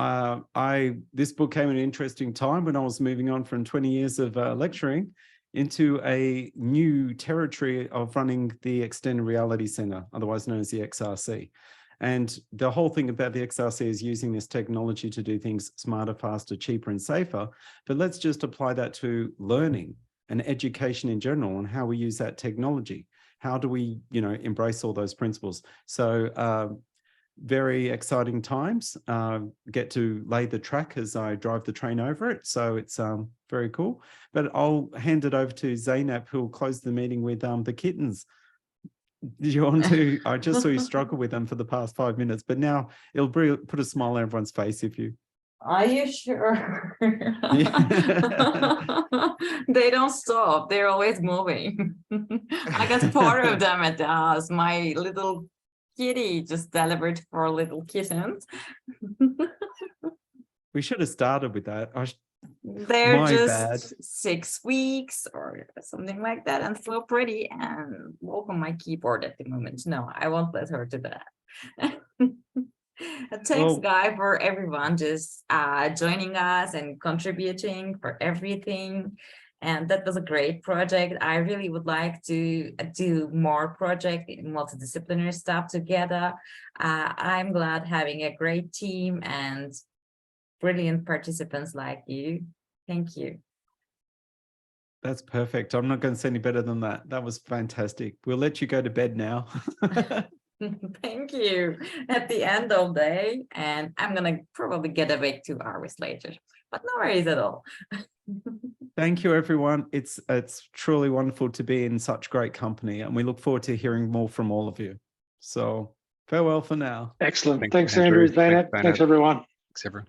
This book came at an interesting time when I was moving on from 20 years of lecturing into a new territory of running the Extended Reality Center, otherwise known as the XRC. And the whole thing about the XRC is using this technology to do things smarter, faster, cheaper, and safer. But let's just apply that to learning and education in general and how we use that technology. How do we, embrace all those principles? So very exciting times. Get to lay the track as I drive the train over it. So it's very cool. But I'll hand it over to Zeynep, who will close the meeting with the kittens. Did you want to? I just saw you struggle with them for the past 5 minutes, but now it'll put a smile on everyone's face if you. Are you sure? They don't stop. They're always moving. I got 4 of them at the house. My little kitty just delivered 4 little kittens. We should have started with that. They're just 6 weeks or something like that, and so pretty, and walk on my keyboard at the moment. No, I won't let her do that. Thanks, Well- Guy, for everyone just joining us and contributing for everything. And that was a great project. I really would like to do more project multidisciplinary stuff together. I'm glad having a great team and brilliant participants like you. Thank you. That's perfect. I'm not going to say any better than that. That was fantastic. We'll let you go to bed now. Thank you. At the end of the day, and I'm gonna probably get awake 2 hours later, but no worries at all. Thank you, everyone. It's truly wonderful to be in such great company, and we look forward to hearing more from all of you. So farewell for now. Excellent. Thanks, Thanks, Andrew. Andrew, Zainab. Thanks, Thanks, everyone. Thanks, everyone.